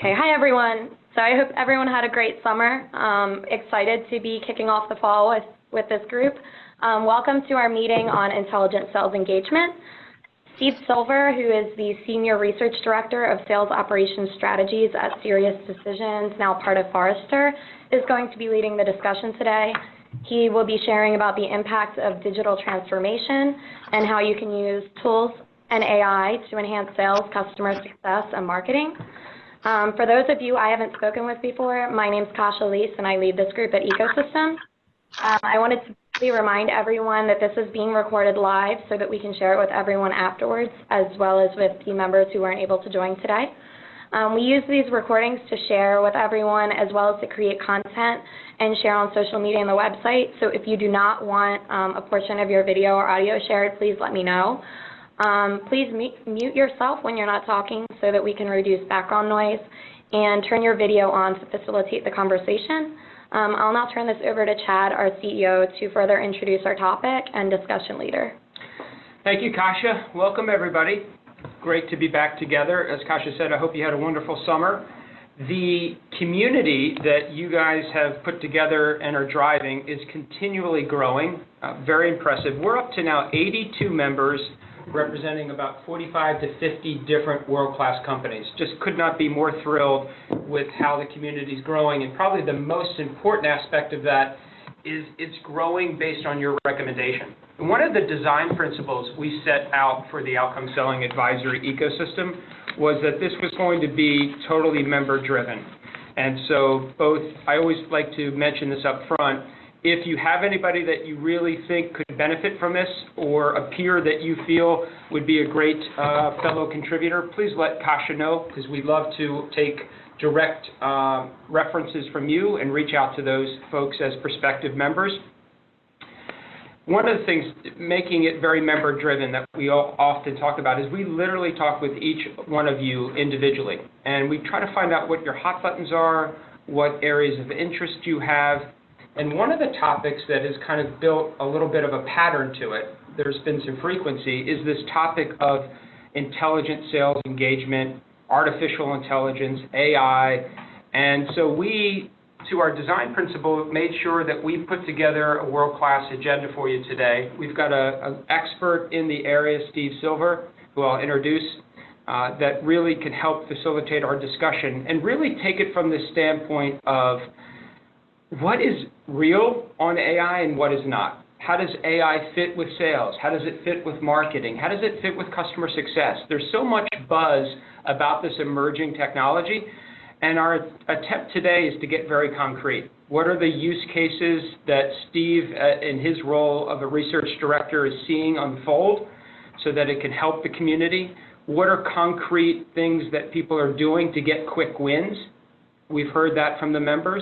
Okay, hi everyone. So I hope everyone had a great summer. Excited to be kicking off the fall with this group. Welcome to our meeting on intelligent sales engagement. Steve Silver, who is the Senior Research Director of Sales Operations Strategies at SiriusDecisions, now part of Forrester, is going to be leading the discussion today. He will be sharing about the impact of digital transformation and how you can use tools and AI to enhance sales, customer success, and marketing. For those of you I haven't spoken with before, my name is Kasha Leese, and I lead this group at Ecosystem. I wanted to remind everyone that this is being recorded live so that we can share it with everyone afterwards, as well as with team members who weren't able to join today. We use these recordings to share with everyone, as well as to create content and share on social media and the website. So if you do not want a portion of your video or audio shared, please let me know. Please mute yourself when you're not talking so that we can reduce background noise, and turn your video on to facilitate the conversation. I'll now turn this over to Chad, our CEO, to further introduce our topic and discussion leader. Thank you, Kasha. Welcome, everybody. Great to be back together. As Kasha said, I hope you had a wonderful summer. The community that you guys have put together and are driving is continually growing. Very impressive. We're up to now 82 members, representing about 45 to 50 different world-class companies. Just could not be more thrilled with how the community is growing, and probably the most important aspect of that is it's growing based on your recommendation. And one of the design principles we set out for the Outcome Selling Advisory ecosystem was that this was going to be totally member-driven. And so I always like to mention this up front. If you have anybody that you really think could benefit from this, or a peer that you feel would be a great fellow contributor, please let Kasha know, because we'd love to take direct references from you and reach out to those folks as prospective members. One of the things making it very member-driven that we all often talk about is we literally talk with each one of you individually, and we try to find out what your hot buttons are, what areas of interest you have. And one of the topics that has kind of built a little bit of a pattern to it, there's been some frequency, is this topic of intelligent sales engagement, artificial intelligence, AI. And so we, to our design principle, made sure that we put together a world-class agenda for you today. We've got an expert in the area, Steve Silver, who I'll introduce, that really can help facilitate our discussion and really take it from the standpoint of what is real on AI and what is not. How does AI fit with sales? How does it fit with marketing? How does it fit with customer success? There's so much buzz about this emerging technology, and our attempt today is to get very concrete. What are the use cases that Steve, in his role of a research director, is seeing unfold so that it can help the community? What are concrete things that people are doing to get quick wins? We've heard that from the members.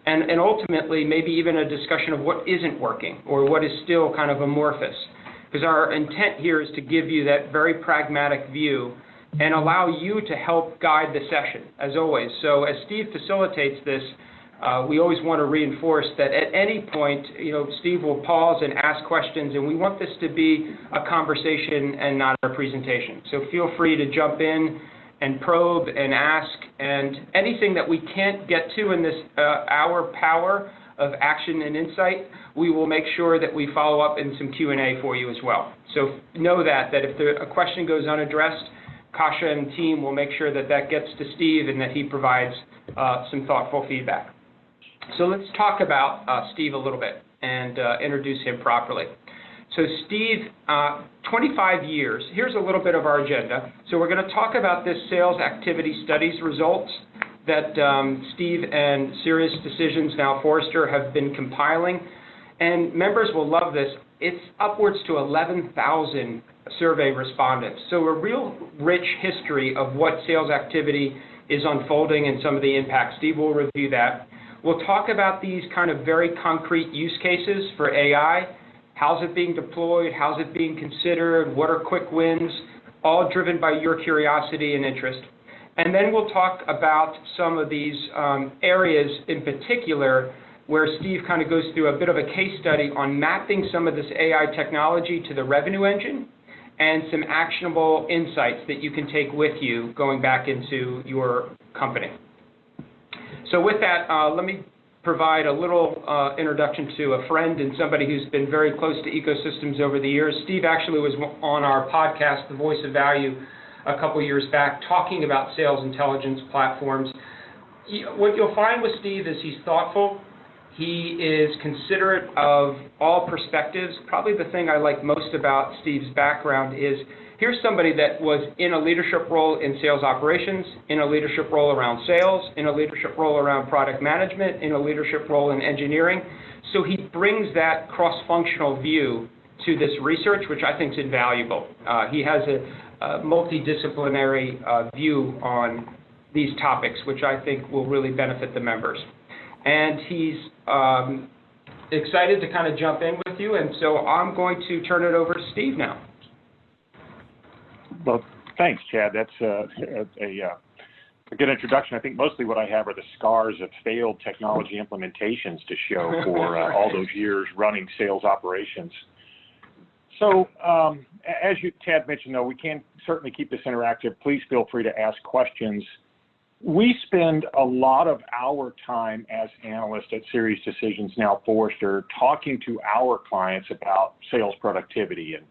And ultimately, maybe even a discussion of what isn't working or what is still kind of amorphous. Because our intent here is to give you that very pragmatic view and allow you to help guide the session, as always. So as Steve facilitates this, we always want to reinforce that at any point, Steve will pause and ask questions, and we want this to be a conversation and not a presentation. So feel free to jump in and probe and ask, and anything that we can't get to in this hour power of action and insight, we will make sure that we follow up in some Q&A for you as well. So know that if a question goes unaddressed, Kasha and team will make sure that gets to Steve and that he provides some thoughtful feedback. So let's talk about Steve a little bit and introduce him properly. So Steve, 25 years. Here's a little bit of our agenda. So we're going to talk about this sales activity studies results that Steve and SiriusDecisions, now Forrester, have been compiling. And members will love this. It's upwards to 11,000 survey respondents. So a real rich history of what sales activity is unfolding and some of the impacts. Steve will review that. We'll talk about these kind of very concrete use cases for AI. How's it being deployed? How's it being considered? What are quick wins? All driven by your curiosity and interest. And then we'll talk about some of these areas in particular where Steve kind of goes through a bit of a case study on mapping some of this AI technology to the revenue engine and some actionable insights that you can take with you going back into your company. So with that, let me provide a little introduction to a friend and somebody who's been very close to ecosystems over the years. Steve actually was on our podcast, The Voice of Value, a couple years back, talking about sales intelligence platforms. What you'll find with Steve is he's thoughtful. He is considerate of all perspectives. Probably the thing I like most about Steve's background is here's somebody that was in a leadership role in sales operations, in a leadership role around sales, in a leadership role around product management, in a leadership role in engineering. So he brings that cross-functional view to this research, which I think is invaluable. He has a multidisciplinary view on these topics, which I think will really benefit the members. And he's excited to kind of jump in with you, and so I'm going to turn it over to Steve now. Well, thanks, Chad. That's a good introduction. I think mostly what I have are the scars of failed technology implementations to show for all those years running sales operations. So as Chad mentioned, though, we can certainly keep this interactive. Please feel free to ask questions. We spend a lot of our time as analysts at SiriusDecisions, now Forrester, talking to our clients about sales productivity and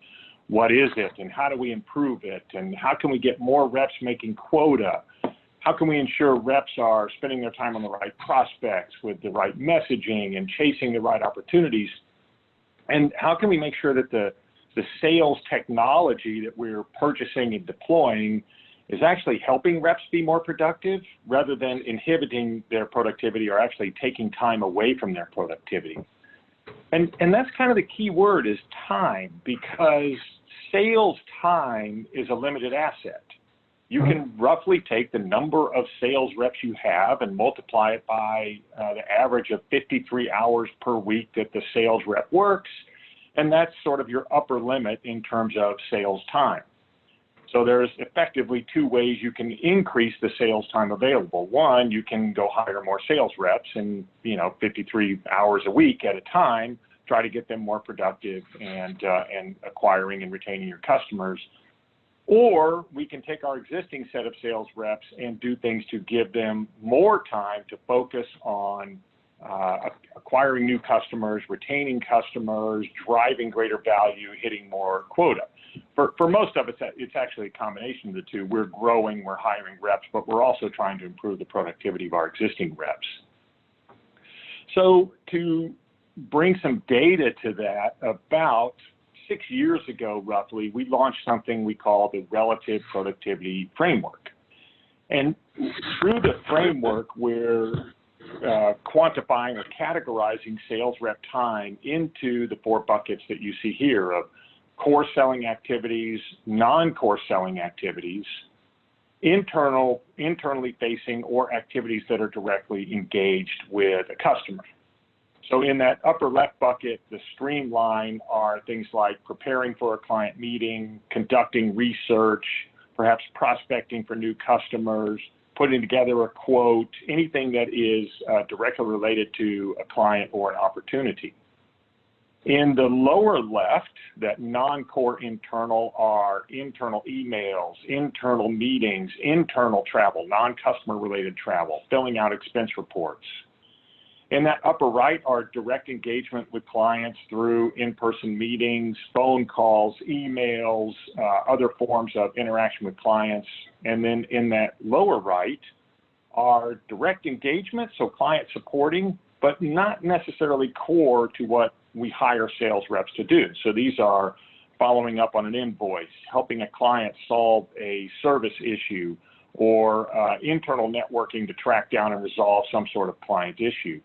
what is it and how do we improve it and how can we get more reps making quota? How can we ensure reps are spending their time on the right prospects with the right messaging and chasing the right opportunities? And how can we make sure that the sales technology that we're purchasing and deploying is actually helping reps be more productive rather than inhibiting their productivity or actually taking time away from their productivity? And that's kind of the key word is time, because sales time is a limited asset. You can roughly take the number of sales reps you have and multiply it by the average of 53 hours per week that the sales rep works, and that's sort of your upper limit in terms of sales time. So there's effectively two ways you can increase the sales time available. One, you can go hire more sales reps and, 53 hours a week at a time, try to get them more productive and acquiring and retaining your customers. Or we can take our existing set of sales reps and do things to give them more time to focus on acquiring new customers, retaining customers, driving greater value, hitting more quota. For most of us, it's actually a combination of the two. We're growing, we're hiring reps, but we're also trying to improve the productivity of our existing reps. So to bring some data to that, about 6 years ago, roughly, we launched something we call the Relative Productivity Framework. And through the framework, we're quantifying or categorizing sales rep time into the 4 buckets that you see here of core selling activities, non-core selling activities, internally facing, or activities that are directly engaged with a customer. So in that upper left bucket, the streamline are things like preparing for a client meeting, conducting research, perhaps prospecting for new customers, putting together a quote, anything that is directly related to a client or an opportunity. In the lower left, that non-core internal are internal emails, internal meetings, internal travel, non-customer related travel, filling out expense reports. In that upper right are direct engagement with clients through in-person meetings, phone calls, emails, other forms of interaction with clients. And then in that lower right are direct engagement, so client supporting, but not necessarily core to what we hire sales reps to do. So these are following up on an invoice, helping a client solve a service issue, or internal networking to track down and resolve some sort of client issue.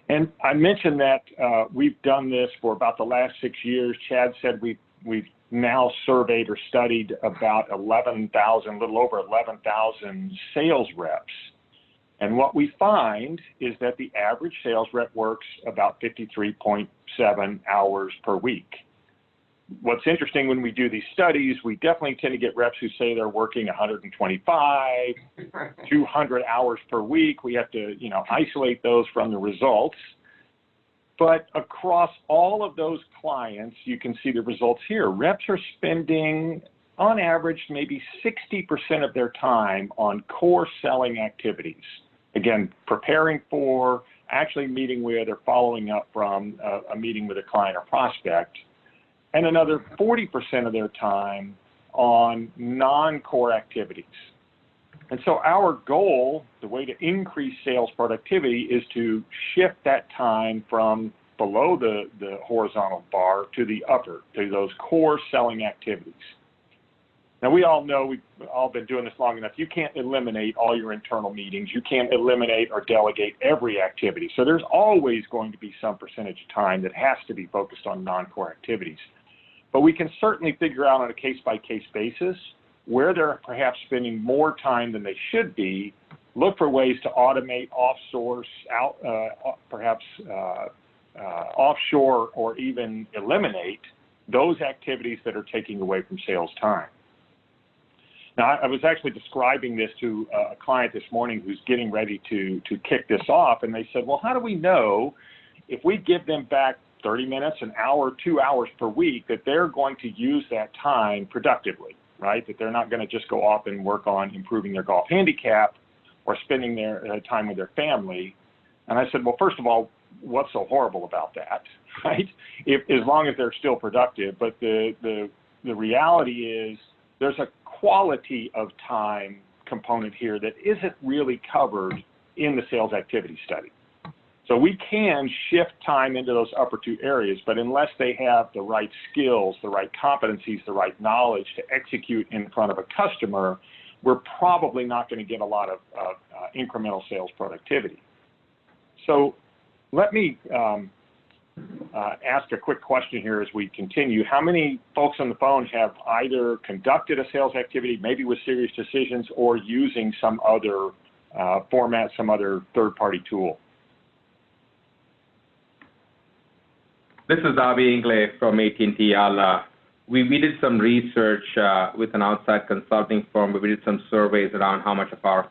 And I mentioned that we've done this for about the last 6 years. Chad said we've now surveyed or studied about 11,000, a little over 11,000 sales reps. And what we find is that the average sales rep works about 53.7 hours per week. What's interesting when we do these studies, we definitely tend to get reps who say they're working 125, 200 hours per week. We have to, isolate those from the results. But across all of those clients, you can see the results here. Reps are spending on average, maybe 60% of their time on core selling activities. Again, preparing for, actually meeting with, or following up from a meeting with a client or prospect, and another 40% of their time on non-core activities. And so our goal, the way to increase sales productivity, is to shift that time from below the horizontal bar to the upper, to those core selling activities. Now, we all know, we've all been doing this long enough, you can't eliminate all your internal meetings. You can't eliminate or delegate every activity. So there's always going to be some percentage of time that has to be focused on non-core activities. But we can certainly figure out on a case-by-case basis where they're perhaps spending more time than they should be, look for ways to automate, off-source, perhaps offshore, or even eliminate those activities that are taking away from sales time. Now, I was actually describing this to a client this morning who's getting ready to kick this off, and they said, well, how do we know if we give them back 30 minutes, an hour, 2 hours per week, that they're going to use that time productively, right? That they're not going to just go off and work on improving their golf handicap or spending their time with their family. And I said, well, first of all, what's so horrible about that, right? As long as they're still productive. But the reality is there's a quality of time component here that isn't really covered in the sales activity study. So we can shift time into those upper two areas, but unless they have the right skills, the right competencies, the right knowledge to execute in front of a customer, we're probably not going to get a lot of incremental sales productivity. So let me ask a quick question here as we continue. How many folks on the phone have either conducted a sales activity, maybe with SiriusDecisions, or using some other format, some other third-party tool? This is Avi Ingle from AT&T. We did some research with an outside consulting firm. We did some surveys around how much of our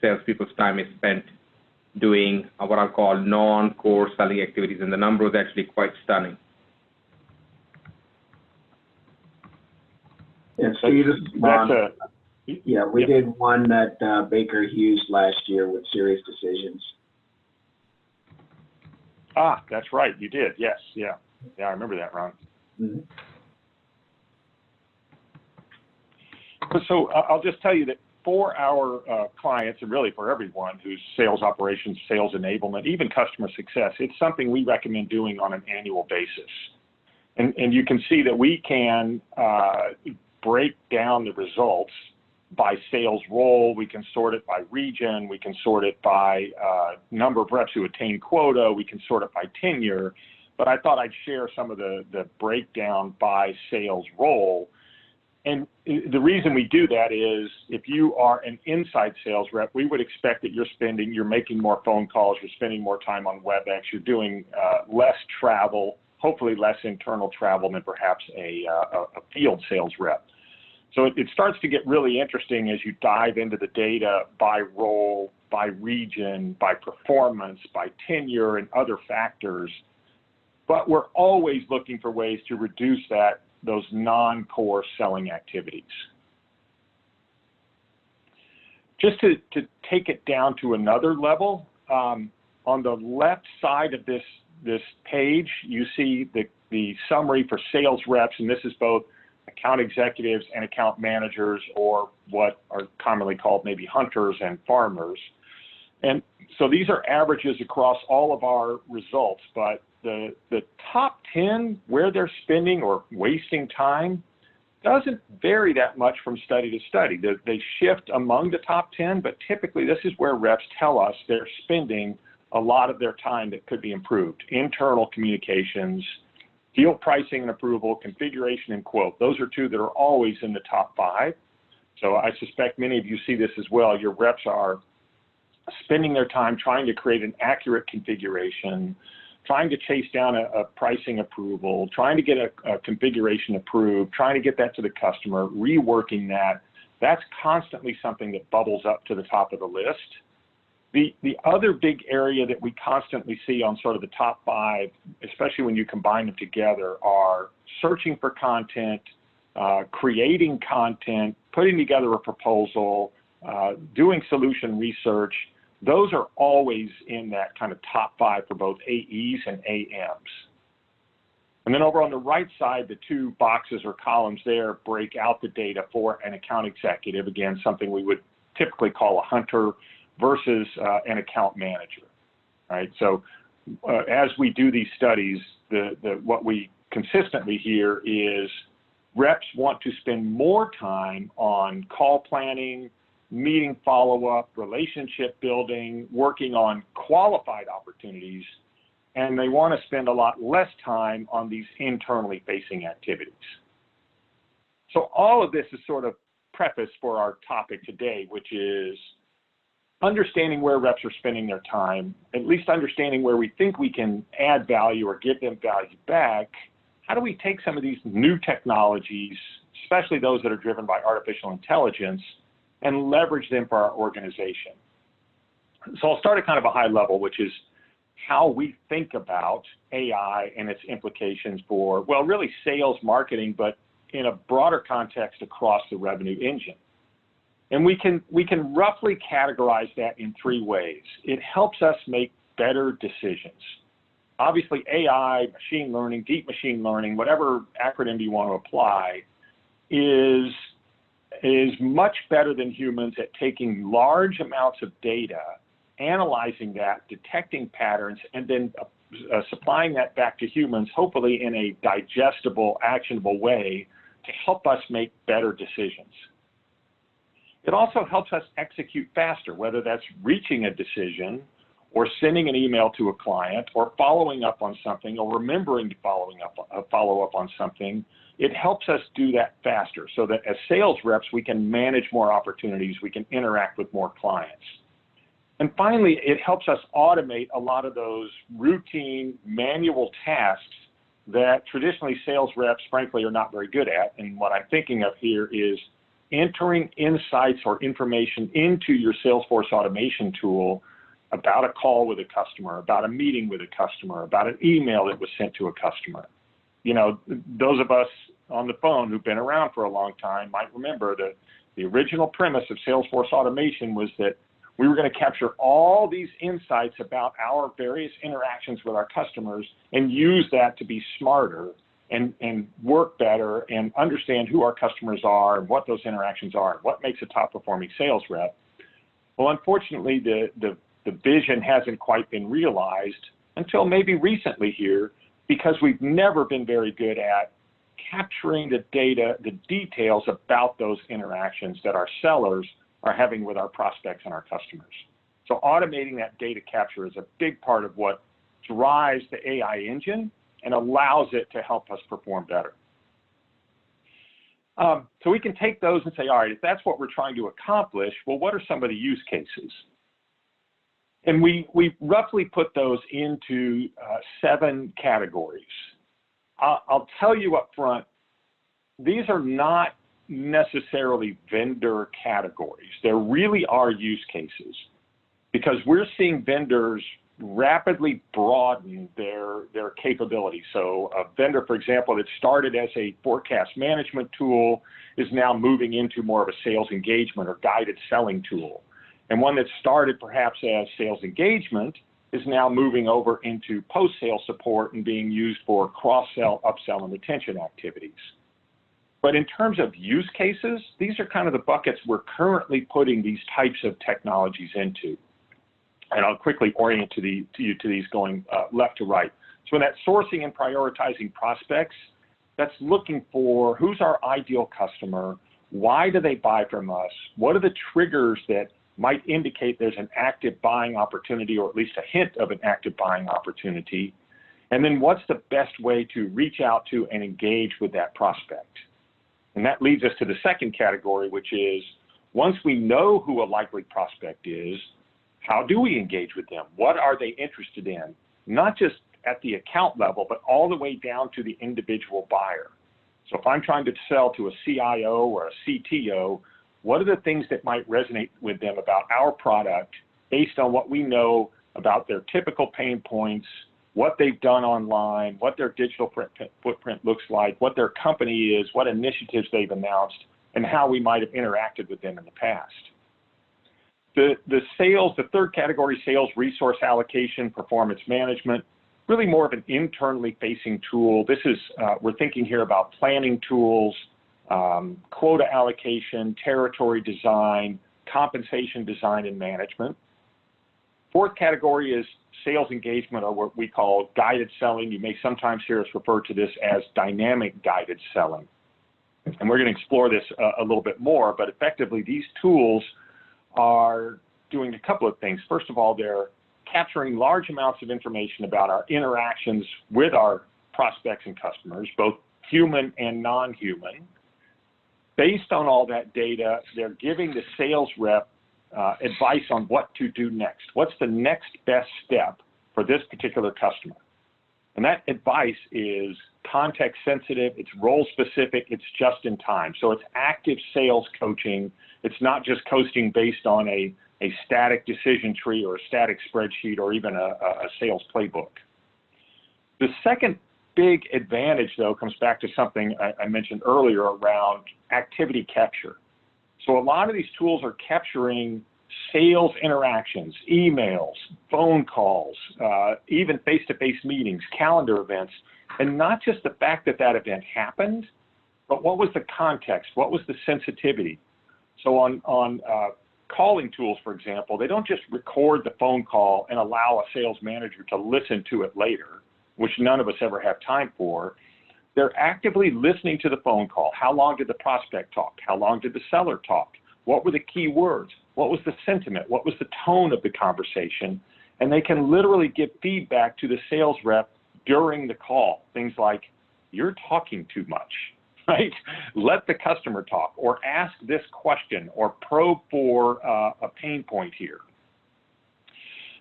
salespeople's time is spent doing what I call non-core selling activities, and the number was actually quite stunning. And Steve, we did one at Baker Hughes last year with SiriusDecisions. Ah, that's right. You did. Yes. Yeah. Yeah, I remember that, Ron. Mm-hmm. So I'll just tell you that for our clients, and really for everyone who's sales operations, sales enablement, even customer success, it's something we recommend doing on an annual basis. And you can see that we can break down the results by sales role. We can sort it by region. We can sort it by number of reps who attain quota. We can sort it by tenure. But I thought I'd share some of the breakdown by sales role. And the reason we do that is if you are an inside sales rep, we would expect that you're making more phone calls, you're spending more time on WebEx, you're doing less travel, hopefully less internal travel than perhaps a field sales rep. So it starts to get really interesting as you dive into the data by role, by region, by performance, by tenure, and other factors. But we're always looking for ways to reduce those non-core selling activities. Just to take it down to another level, on the left side of this page, you see the summary for sales reps, and this is both account executives and account managers, or what are commonly called maybe hunters and farmers. And so these are averages across all of our results, but the top 10, where they're spending or wasting time, doesn't vary that much from study to study. They shift among the top 10, but typically this is where reps tell us they're spending a lot of their time that could be improved. Internal communications, deal pricing and approval, configuration and quote. Those are two that are always in the top 5. So I suspect many of you see this as well. Your reps are spending their time trying to create an accurate configuration, trying to chase down a pricing approval, trying to get a configuration approved, trying to get that to the customer, reworking that. That's constantly something that bubbles up to the top of the list. The other big area that we constantly see on sort of the top 5, especially when you combine them together, are searching for content, creating content, putting together a proposal, doing solution research. Those are always in that kind of top 5 for both AEs and AMs. And then over on the right side, the 2 boxes or columns there break out the data for an account executive, again, something we would typically call a hunter versus an account manager, right? So as we do these studies, what we consistently hear is reps want to spend more time on call planning, meeting follow-up, relationship building, working on qualified opportunities, and they want to spend a lot less time on these internally facing activities. So all of this is sort of preface for our topic today, which is understanding where reps are spending their time, at least understanding where we think we can add value or give them value back. How do we take some of these new technologies, especially those that are driven by artificial intelligence, and leverage them for our organization? So I'll start at kind of a high level, which is how we think about AI and its implications for, well, really sales, marketing, but in a broader context across the revenue engine. And we can roughly categorize that in 3 ways. It helps us make better decisions. Obviously, AI, machine learning, deep machine learning, whatever acronym you want to apply, is much better than humans at taking large amounts of data, analyzing that, detecting patterns, and then supplying that back to humans, hopefully in a digestible, actionable way to help us make better decisions. It also helps us execute faster, whether that's reaching a decision or sending an email to a client or following up on something or remembering to follow up on something. It helps us do that faster so that as sales reps, we can manage more opportunities, we can interact with more clients. And finally, it helps us automate a lot of those routine manual tasks that traditionally sales reps, frankly, are not very good at. And what I'm thinking of here is entering insights or information into your Salesforce automation tool about a call with a customer, about a meeting with a customer, about an email that was sent to a customer. You know, those of us on the phone who've been around for a long time might remember that the original premise of Salesforce automation was that we were going to capture all these insights about our various interactions with our customers and use that to be smarter and work better and understand who our customers are and what those interactions are and what makes a top performing sales rep. Well, unfortunately, the vision hasn't quite been realized until maybe recently here, because we've never been very good at capturing the data, the details about those interactions that our sellers are having with our prospects and our customers. So automating that data capture is a big part of what drives the AI engine and allows it to help us perform better. So we can take those and say, all right, if that's what we're trying to accomplish, well, what are some of the use cases? And we roughly put those into 7 categories. I'll tell you up front, these are not necessarily vendor categories. There really are use cases, because we're seeing vendors rapidly broaden their capabilities. So a vendor, for example, that started as a forecast management tool is now moving into more of a sales engagement or guided selling tool. And one that started perhaps as sales engagement is now moving over into post-sale support and being used for cross-sell, upsell, and retention activities. But in terms of use cases, these are kind of the buckets we're currently putting these types of technologies into. And I'll quickly orient you to these going left to right. So in that sourcing and prioritizing prospects, that's looking for who's our ideal customer, why do they buy from us, what are the triggers that might indicate there's an active buying opportunity, or at least a hint of an active buying opportunity, and then what's the best way to reach out to and engage with that prospect. And that leads us to the second category, which is once we know who a likely prospect is, how do we engage with them? What are they interested in? Not just at the account level, but all the way down to the individual buyer. So if I'm trying to sell to a CIO or a CTO, what are the things that might resonate with them about our product based on what we know about their typical pain points, what they've done online, what their digital footprint looks like, what their company is, what initiatives they've announced, and how we might have interacted with them in the past. The third category, sales resource allocation, performance management, really more of an internally facing tool. This is, we're thinking here about planning tools, quota allocation, territory design, compensation design and management. Fourth category is sales engagement, or what we call guided selling. You may sometimes hear us refer to this as dynamic guided selling. And we're going to explore this a little bit more, but effectively these tools are doing a couple of things. First of all, they're capturing large amounts of information about our interactions with our prospects and customers, both human and non-human. Based on all that data, they're giving the sales rep advice on what to do next. What's the next best step for this particular customer? And that advice is context sensitive, it's role specific, it's just in time. So it's active sales coaching. It's not just coaching based on a static decision tree or a static spreadsheet or even a sales playbook. The second big advantage, though, comes back to something I mentioned earlier around activity capture. So a lot of these tools are capturing sales interactions, emails, phone calls, even face-to-face meetings, calendar events, and not just the fact that that event happened, but what was the context? What was the sensitivity? So on calling tools, for example, they don't just record the phone call and allow a sales manager to listen to it later, which none of us ever have time for. They're actively listening to the phone call. How long did the prospect talk? How long did the seller talk? What were the key words? What was the sentiment? What was the tone of the conversation? And they can literally give feedback to the sales rep during the call. Things like, you're talking too much, right? Let the customer talk, or ask this question, or probe for a pain point here.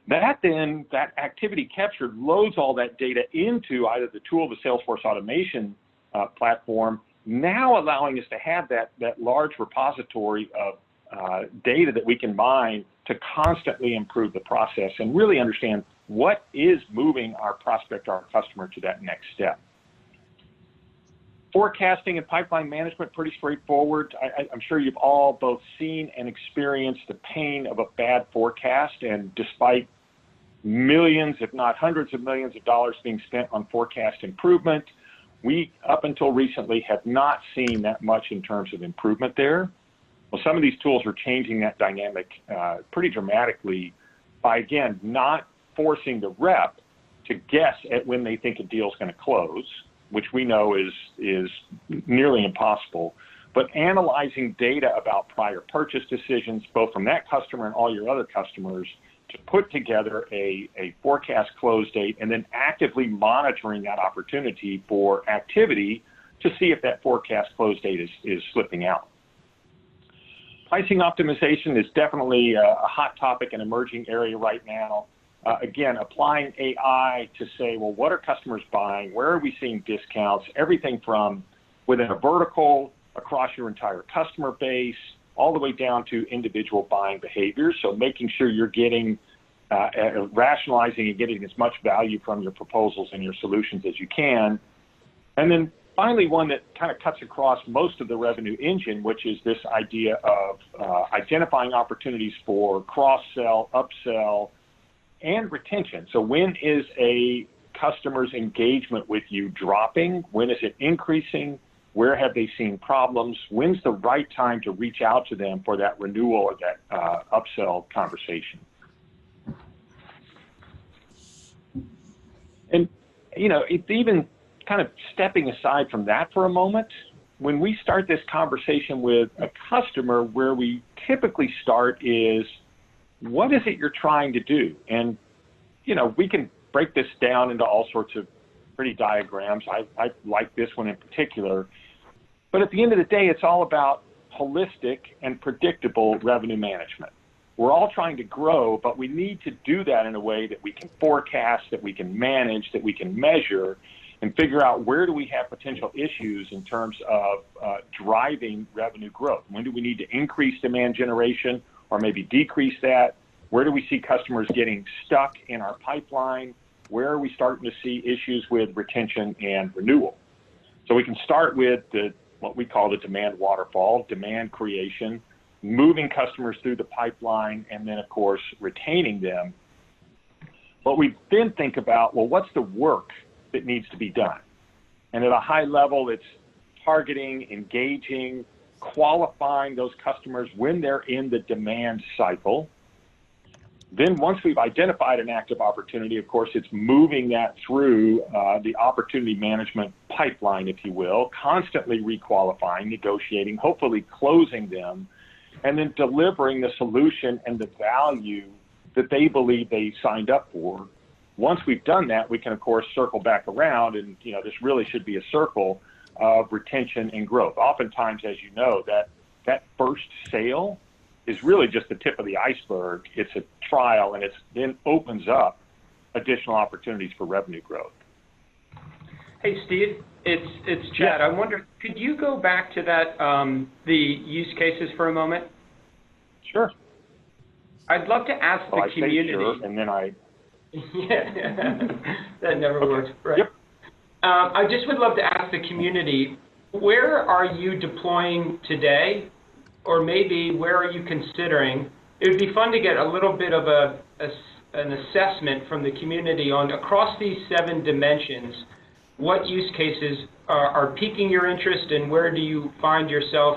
That activity captured loads all that data into either the tool of the Salesforce automation platform, now allowing us to have that large repository of data that we can mine to constantly improve the process and really understand what is moving our prospect or our customer to that next step. Forecasting and pipeline management, pretty straightforward. I'm sure you've all both seen and experienced the pain of a bad forecast, and despite millions, if not hundreds of millions of dollars being spent on forecast improvement, we, up until recently, have not seen that much in terms of improvement there. Well, some of these tools are changing that dynamic pretty dramatically by, again, not forcing the rep to guess at when they think a deal is going to close, which we know is nearly impossible, but analyzing data about prior purchase decisions, both from that customer and all your other customers, to put together a forecast close date and then actively monitoring that opportunity for activity to see if that forecast close date is slipping out. Pricing optimization is definitely a hot topic and emerging area right now. Again, applying AI to say, well, what are customers buying? Where are we seeing discounts? Everything from within a vertical, across your entire customer base, all the way down to individual buying behaviors. So making sure you're getting, rationalizing and getting as much value from your proposals and your solutions as you can. And then finally, one that kind of cuts across most of the revenue engine, which is this idea of identifying opportunities for cross-sell, upsell, and retention. So when is a customer's engagement with you dropping? When is it increasing? Where have they seen problems? When's the right time to reach out to them for that renewal or that upsell conversation? And, you know, it's even kind of stepping aside from that for a moment, when we start this conversation with a customer, where we typically start is, what is it you're trying to do? And, you know, we can break this down into all sorts of pretty diagrams. I like this one in particular. But at the end of the day, it's all about holistic and predictable revenue management. We're all trying to grow, but we need to do that in a way that we can forecast, that we can manage, that we can measure, and figure out where do we have potential issues in terms of driving revenue growth. When do we need to increase demand generation or maybe decrease that? Where do we see customers getting stuck in our pipeline? where are we starting to see issues with retention and renewal. So we can start with what we call the demand waterfall, demand creation, moving customers through the pipeline, and then, of course, retaining them. But we then think about, well, what's the work that needs to be done? And at a high level, it's targeting, engaging, qualifying those customers when they're in the demand cycle. Then once we've identified an active opportunity, of course, it's moving that through the opportunity management pipeline, if you will, constantly requalifying, negotiating, hopefully closing them, and then delivering the solution and the value that they believe they signed up for. Once we've done that, we can, of course, circle back around, and this really should be a circle of retention and growth. Oftentimes, as you know, that first sale is really just the tip of the iceberg. It's a trial, and it then opens up additional opportunities for revenue growth. Hey, Steve, it's Chad. Yeah. I wonder, could you go back to that the use cases for a moment? Sure. I'd love to ask the community. I say sure, and then I. Yeah, that never works, right? Yep. I just would love to ask the community, where are you deploying today? Or maybe where are you considering? It would be fun to get a little bit of an assessment from the community on across these 7 dimensions, what use cases are piquing your interest, and where do you find yourself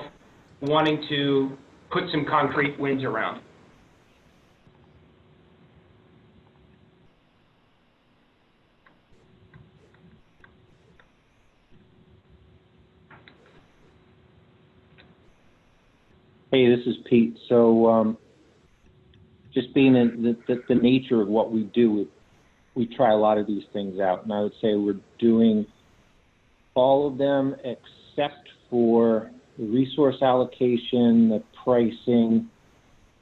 wanting to put some concrete wins around? Hey, this is Pete. So just being in the nature of what we do, we try a lot of these things out. And I would say we're doing all of them except for the resource allocation, the pricing,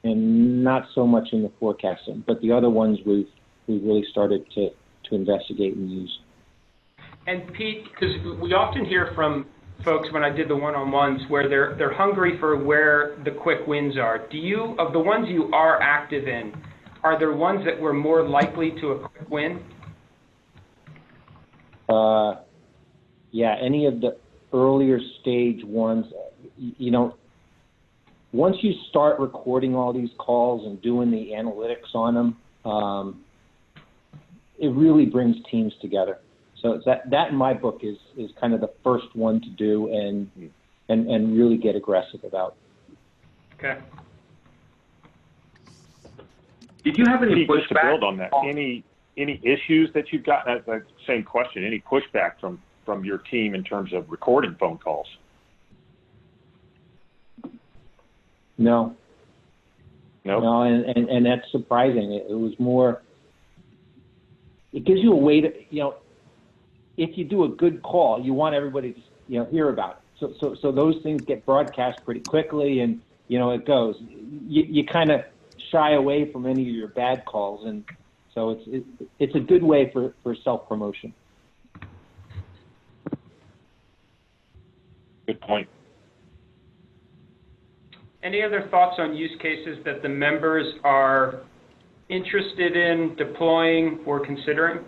and not so much in the forecasting. But the other ones we've really started to investigate and use. And Pete, because we often hear from folks when I did the one-on-ones where they're hungry for where the quick wins are. Do you, of the ones you are active in, are there ones that were more likely to a quick win? Yeah, any of the earlier stage ones, once you start recording all these calls and doing the analytics on them, it really brings teams together. So that in my book is kind of the first one to do and really get aggressive about. Okay. Did you have any pushback? Just to build on that, any issues that you've got? Same question. Any pushback from your team in terms of recording phone calls? No. Nope. No, and that's surprising. It was more. It gives you a way to if you do a good call, you want everybody to hear about it. So those things get broadcast pretty quickly, and it goes. You kind of shy away from any of your bad calls, and so it's a good way for self-promotion. Good point. Any other thoughts on use cases that the members are interested in deploying or considering?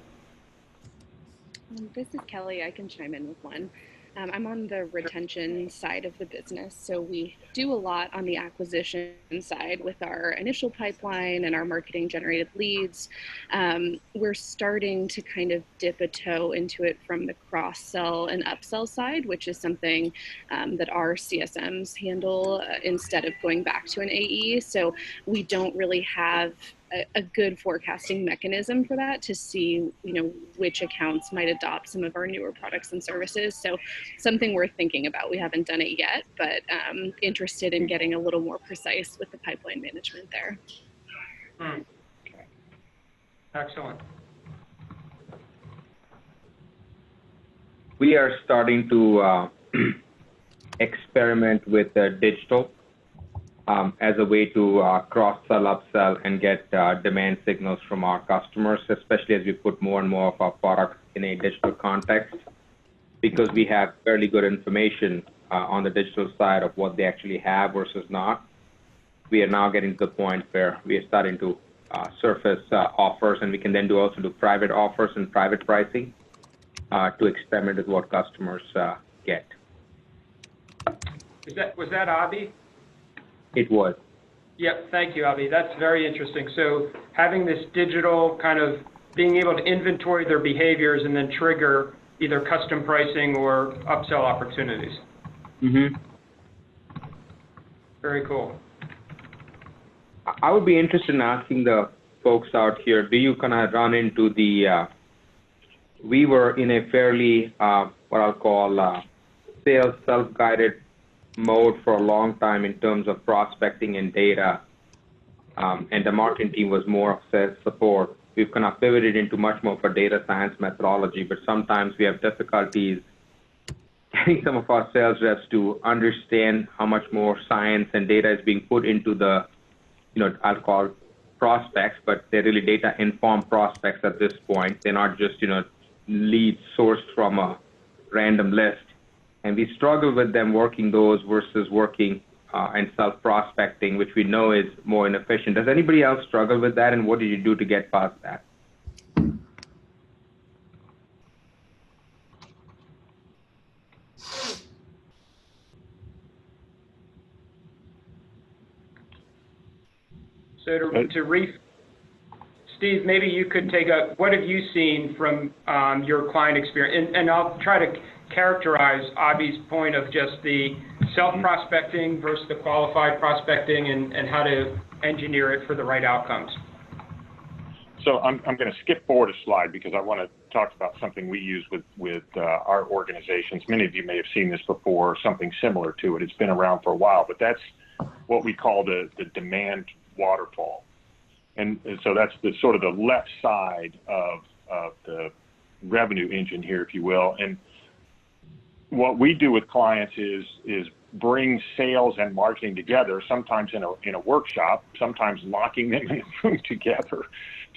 This is Kelly. I can chime in with one. I'm on the retention side of the business, so we do a lot on the acquisition side with our initial pipeline and our marketing generated leads. We're starting to kind of dip a toe into it from the cross-sell and upsell side, which is something that our CSMs handle instead of going back to an AE. So we don't really have a good forecasting mechanism for that to see, which accounts might adopt some of our newer products and services. So something we're thinking about. We haven't done it yet, but interested in getting a little more precise with the pipeline management there. Okay. Excellent. We are starting to experiment with digital as a way to cross-sell, upsell, and get demand signals from our customers, especially as we put more and more of our products in a digital context, because we have fairly good information on the digital side of what they actually have versus not. We are now getting to the point where we are starting to surface offers, and we can then also do private offers and private pricing to experiment with what customers get. Was that Avi? It was. Yep, thank you, Avi. That's very interesting. So having this digital kind of being able to inventory their behaviors and then trigger either custom pricing or upsell opportunities. Mm-hmm. Very cool. I would be interested in asking the folks out here, do you kind of run into the, we were in a fairly, what I'll call sales self-guided mode for a long time in terms of prospecting and data, and the marketing team was more of sales support. We've kind of pivoted into much more of a data science methodology, but sometimes we have difficulties getting some of our sales reps to understand how much more science and data is being put into the, I'll call prospects, but they're really data-informed prospects at this point. They're not just, leads sourced from a random list. And we struggle with them working those versus working and self-prospecting, which we know is more inefficient. Does anybody else struggle with that, and what did you do to get past that? So Steve, maybe you could take what have you seen from your client experience? And I'll try to characterize Avi's point of just the self-prospecting versus the qualified prospecting and how to engineer it for the right outcomes. So I'm going to skip forward a slide because I want to talk about something we use with our organizations. Many of you may have seen this before, something similar to it. It's been around for a while, but that's what we call the Demand Waterfall. And so that's the sort of the left side of the revenue engine here, if you will. And what we do with clients is bring sales and marketing together, sometimes in a workshop, sometimes locking them in a room together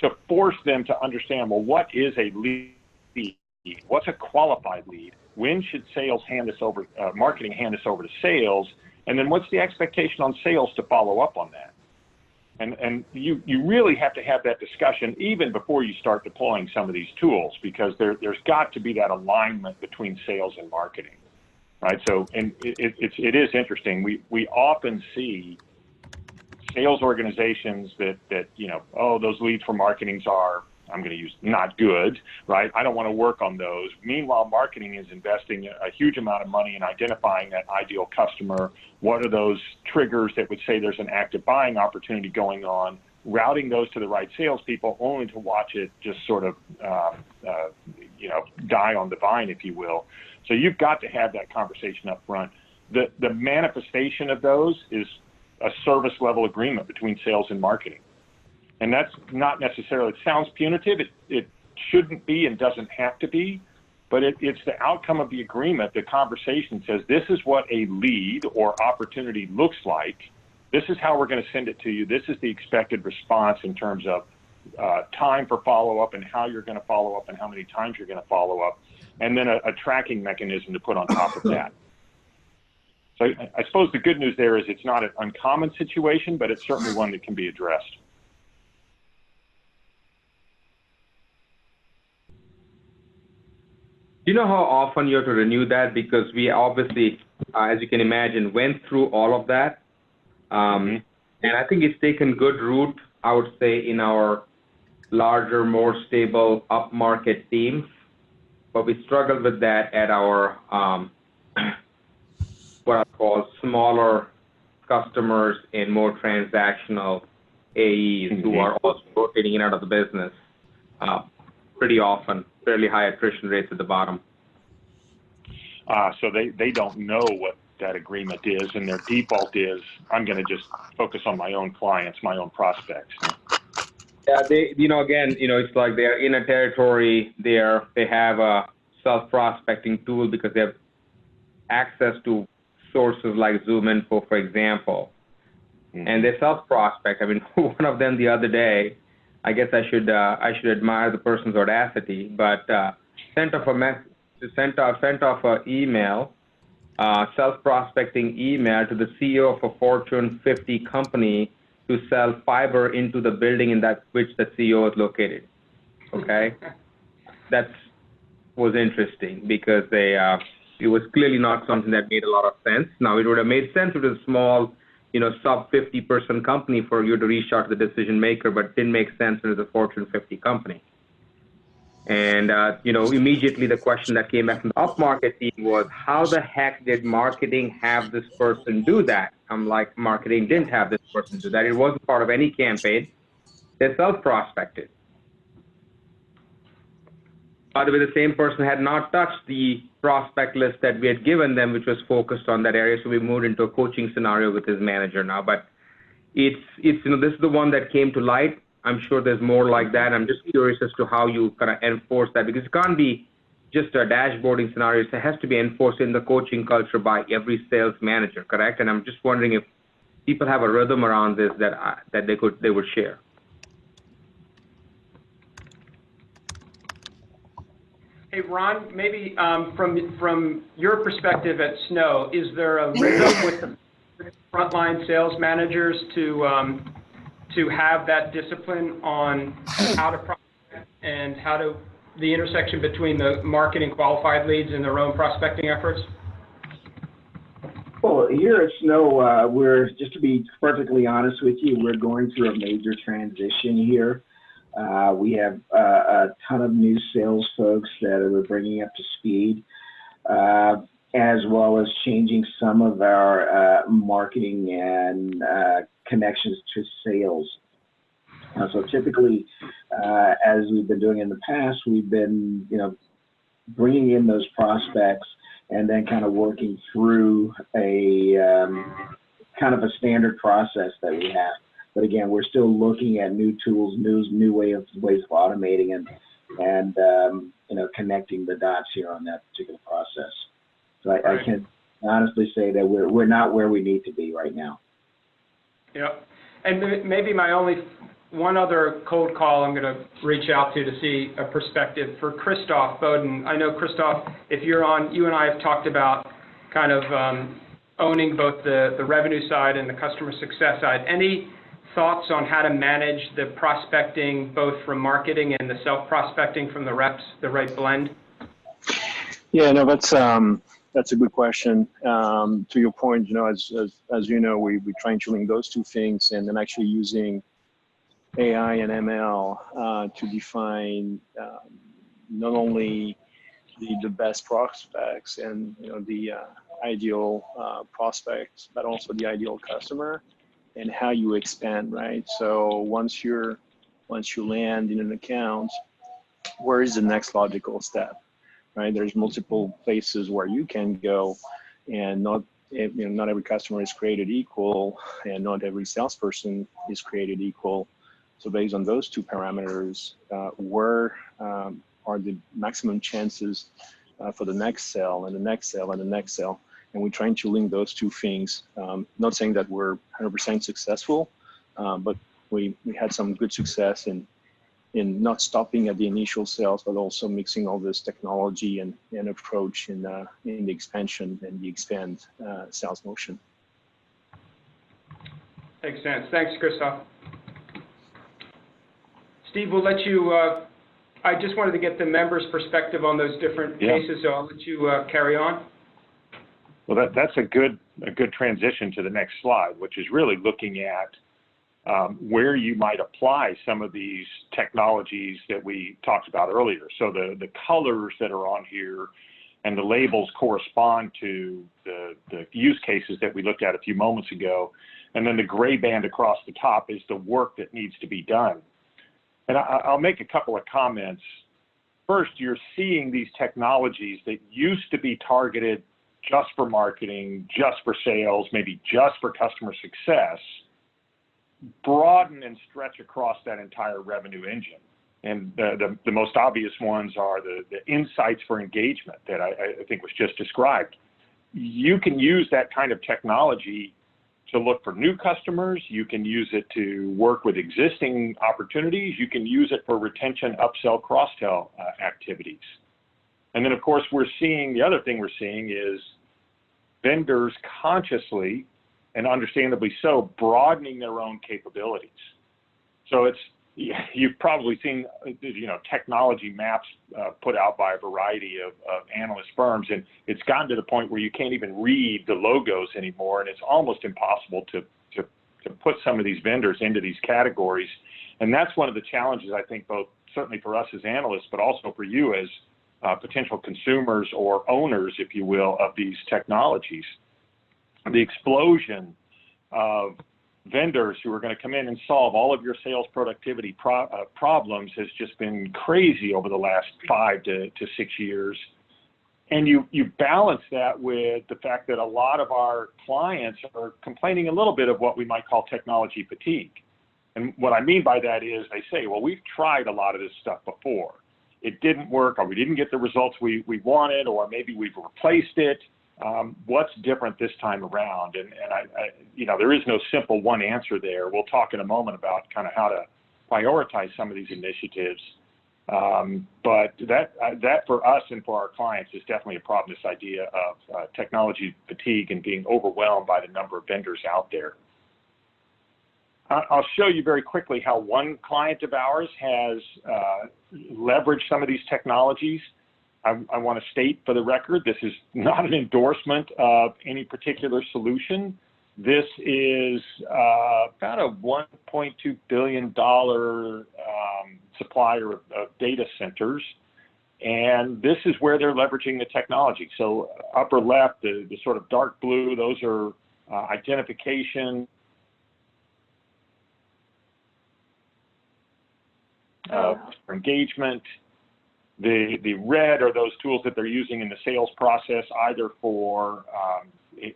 to force them to understand, well, what is a lead? What's a qualified lead? When should sales hand this over, marketing hand this over to sales? And then what's the expectation on sales to follow up on that? And you really have to have that discussion even before you start deploying some of these tools, because there's got to be that alignment between sales and marketing, right? So, and it is interesting. We often see sales organizations that those leads for marketings are, I'm going to use not good, right? I don't want to work on those. Meanwhile, marketing is investing a huge amount of money in identifying that ideal customer. What are those triggers that would say there's an active buying opportunity going on, routing those to the right salespeople, only to watch it just sort of, die on the vine, if you will. So you've got to have that conversation up front. The manifestation of those is a service level agreement between sales and marketing. And that's not necessarily, it sounds punitive, it shouldn't be and doesn't have to be, but it's the outcome of the agreement. The conversation says, this is what a lead or opportunity looks like. This is how we're going to send it to you. This is the expected response in terms of time for follow-up and how you're going to follow up and how many times you're going to follow up, and then a tracking mechanism to put on top of that. So I suppose the good news there is it's not an uncommon situation, but it's certainly one that can be addressed. Do you know how often you have to renew that? Because we obviously, as you can imagine, went through all of that. And I think it's taken good root, I would say, in our larger, more stable upmarket teams. But we struggled with that at our, what I call smaller customers and more transactional AEs who are also rotating in and out of the business pretty often. Fairly high attrition rates at the bottom. So they don't know what that agreement is, and their default is, I'm going to just focus on my own clients, my own prospects. Yeah, it's like they're in a territory there. They have a self-prospecting tool because they have access to sources like ZoomInfo, for example. And they self-prospect. I mean, one of them the other day, I guess I should admire the person's audacity, but sent off an email, self-prospecting email to the CEO of a Fortune 50 company to sell fiber into the building in which the CEO is located. Okay, that was interesting because it was clearly not something that made a lot of sense. Now, it would have made sense if it was a small, sub 50-person company for you to reach out to the decision maker, but it didn't make sense when it was a Fortune 50 company. And, immediately the question that came back from the upmarket team was, how the heck did marketing have this person do that? I'm like, marketing didn't have this person do that. It wasn't part of any campaign. They self-prospected. By the way, the same person had not touched the prospect list that we had given them, which was focused on that area. So we moved into a coaching scenario with his manager now. But this is the one that came to light. I'm sure there's more like that. I'm just curious as to how you kind of enforce that, because it can't be just a dashboarding scenario. It has to be enforced in the coaching culture by every sales manager, correct? And I'm just wondering if people have a rhythm around this that they would share. Hey, Ron, maybe from your perspective at Snow, is there a rhythm with the frontline sales managers to have that discipline on how to prospect and the intersection between the marketing qualified leads and their own prospecting efforts? Well, here at Snow, just to be perfectly honest with you, we're going through a major transition here. We have a ton of new sales folks that we're bringing up to speed, as well as changing some of our marketing and connections to sales. So typically, as we've been doing in the past, we've been, bringing in those prospects and then kind of working through a kind of a standard process that we have. But again, we're still looking at new tools, new ways of automating and connecting the dots here on that particular process. So I can honestly say that we're not where we need to be right now. Yeah, and maybe one other cold call I'm going to reach out to see a perspective for Christoph Bowden. I know, Christoph, if you're on, you and I have talked about kind of owning both the revenue side and the customer success side. Any thoughts on how to manage the prospecting both from marketing and the self-prospecting from the reps, the right blend? Yeah, no, that's a good question. To your point, as you know, we try to link those two things, and then actually using AI and ML to define not only the best prospects and the ideal prospects, but also the ideal customer, and how you expand, right? So once you land in an account, where is the next logical step, right? There's multiple places where you can go, and not every customer is created equal, and not every salesperson is created equal. So based on those two parameters, where are the maximum chances for the next sale and the next sale and the next sale? And we're trying to link those two things. Not saying that we're 100% successful, but we had some good success in not stopping at the initial sales, but also mixing all this technology and approach in the expansion and the expand sales motion. Makes sense. Thanks, Christoph. Steve, we'll let you, I just wanted to get the members' perspective on those different cases, so I'll let you carry on. Well, that's a good transition to the next slide, which is really looking at where you might apply some of these technologies that we talked about earlier. So the colors that are on here and the labels correspond to the use cases that we looked at a few moments ago. And then the gray band across the top is the work that needs to be done. And I'll make a couple of comments. First, you're seeing these technologies that used to be targeted just for marketing, just for sales, maybe just for customer success, broaden and stretch across that entire revenue engine. And the most obvious ones are the insights for engagement that I think was just described. You can use that kind of technology to look for new customers. You can use it to work with existing opportunities. You can use it for retention, upsell, cross-sell activities. And then, of course, the other thing we're seeing is vendors consciously and understandably so, broadening their own capabilities. So you've probably seen, technology maps put out by a variety of analyst firms, and it's gotten to the point where you can't even read the logos anymore, and it's almost impossible to put some of these vendors into these categories. And that's one of the challenges, I think, both certainly for us as analysts, but also for you as potential consumers or owners, if you will, of these technologies. The explosion of vendors who are going to come in and solve all of your sales productivity problems has just been crazy over the last 5 to 6 years. And you balance that with the fact that a lot of our clients are complaining a little bit of what we might call technology fatigue. And what I mean by that is they say, well, we've tried a lot of this stuff before. It didn't work, or we didn't get the results we wanted, or maybe we've replaced it. What's different this time around? And there is no simple one answer there. We'll talk in a moment about kind of how to prioritize some of these initiatives. But that for us and for our clients is definitely a problem, this idea of technology fatigue and being overwhelmed by the number of vendors out there. I'll show you very quickly how one client of ours has leveraged some of these technologies. I want to state for the record, this is not an endorsement of any particular solution. This is about a $1.2 billion supplier of data centers, and this is where they're leveraging the technology. So upper left, the sort of dark blue, those are identification for engagement. The red are those tools that they're using in the sales process, either for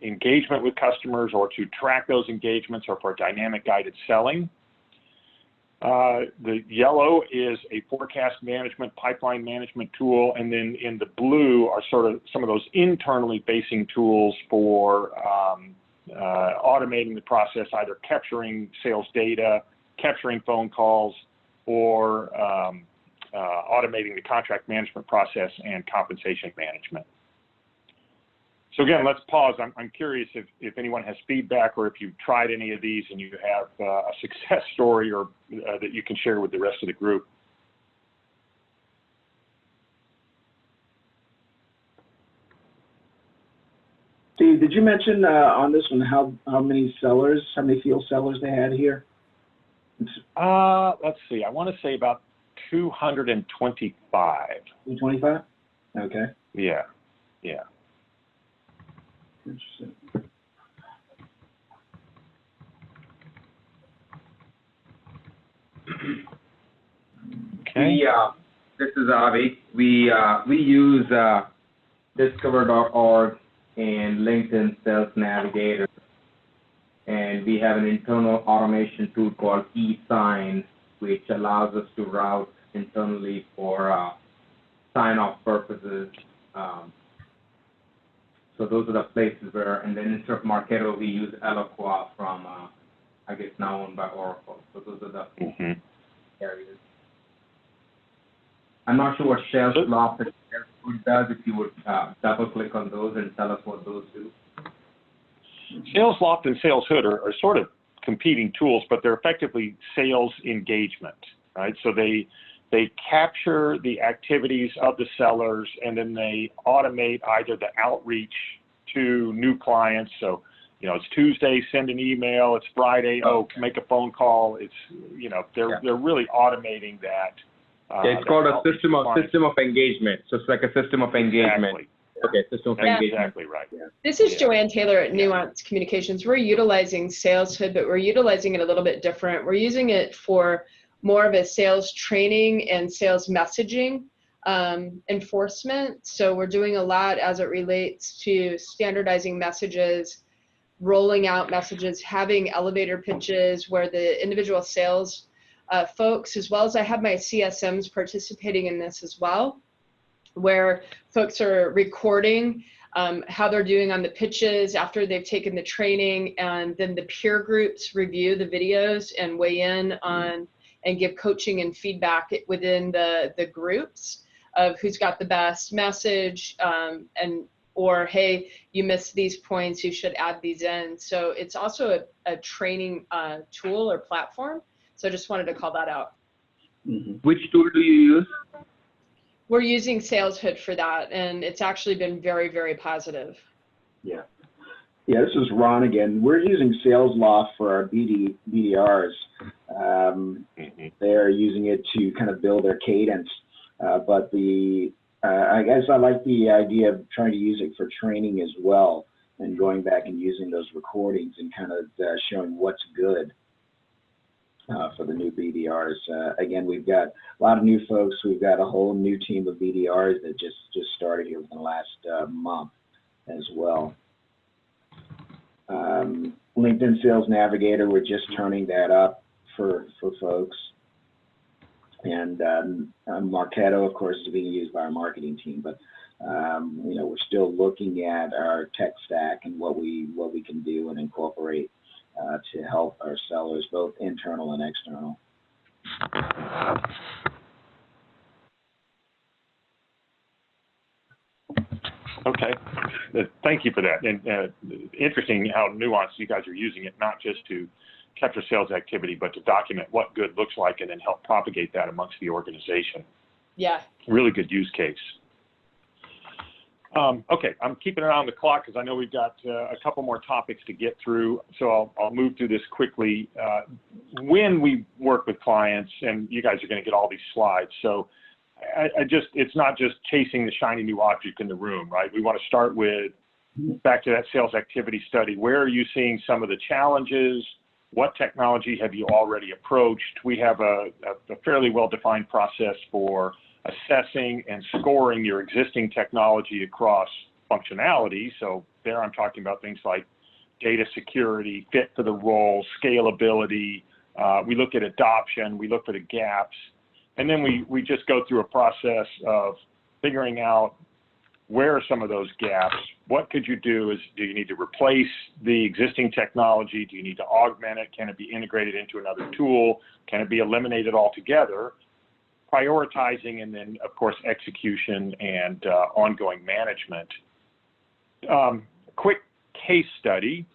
engagement with customers or to track those engagements or for dynamic guided selling. The yellow is a forecast management, pipeline management tool, and then in the blue are sort of some of those internally facing tools for automating the process, either capturing sales data, capturing phone calls, or automating the contract management process and compensation management. So again, let's pause. I'm curious if anyone has feedback or if you've tried any of these and you have a success story or that you can share with the rest of the group. Steve, did you mention on this one how many field sellers they had here? Let's see. I want to say about 225. 225? Okay. Yeah. Interesting. Okay. This is Avi. We use Discover.org and LinkedIn Sales Navigator, and we have an internal automation tool called eSign, which allows us to route internally for sign-off purposes. So those are the places where, and then instead of Marketo, we use Eloqua from, I guess now owned by Oracle. So those are the areas. I'm not sure what SalesLoft and SalesHood does. If you would double click on those and tell us what those do. SalesLoft and SalesHood are sort of competing tools, but they're effectively sales engagement, right? So they capture the activities of the sellers and then they automate either the outreach to new clients. So, it's Tuesday, send an email. It's Friday, make a phone call. It's, they're really automating that. It's called a system of engagement. So it's like a system of engagement. Exactly. Okay, system of engagement. Exactly right. Yeah. This is Joanne Taylor at Nuance Communications. We're utilizing SalesHood, but we're utilizing it a little bit different. We're using it for more of a sales training and sales messaging enforcement. So we're doing a lot as it relates to standardizing messages, rolling out messages, having elevator pitches where the individual sales folks, as well as I have my CSMs participating in this as well, where folks are recording how they're doing on the pitches after they've taken the training, and then the peer groups review the videos and weigh in on and give coaching and feedback within the groups of who's got the best message and or hey, you missed these points, you should add these in. So it's also a training tool or platform. So I just wanted to call that out. Which tool do you use? We're using SalesHood for that, and it's actually been very, very positive. Yeah. Yeah, this is Ron again. We're using SalesLoft for our BDRs. They're using it to kind of build their cadence. But I guess I like the idea of trying to use it for training as well, and going back and using those recordings and kind of showing what's good for the new BDRs. Again, we've got a lot of new folks. We've got a whole new team of BDRs that just started here within the last month as well. LinkedIn Sales Navigator, we're just turning that up for folks. And Marketo, of course, is being used by our marketing team. But you know, we're still looking at our tech stack and what we can do and incorporate to help our sellers, both internal and external. Okay, thank you for that. And interesting how nuanced you guys are using it, not just to capture sales activity, but to document what good looks like and then help propagate that amongst the organization. Yeah. Really good use case. Okay, I'm keeping it on the clock because I know we've got a couple more topics to get through, so I'll move through this quickly. When we work with clients, and you guys are going to get all these slides, so it's not just chasing the shiny new object in the room, right? We want to start with, back to that sales activity study, where are you seeing some of the challenges? What technology have you already approached? We have a fairly well-defined process for assessing and scoring your existing technology across functionality. So there I'm talking about things like data security, fit for the role, scalability. We look at adoption, we look for the gaps, and then we just go through a process of figuring out where are some of those gaps. What could you do? Do you need to replace the existing technology? Do you need to augment it? Can it be integrated into another tool? Can it be eliminated altogether? Prioritizing, and then, of course, execution and ongoing management. Quick case study.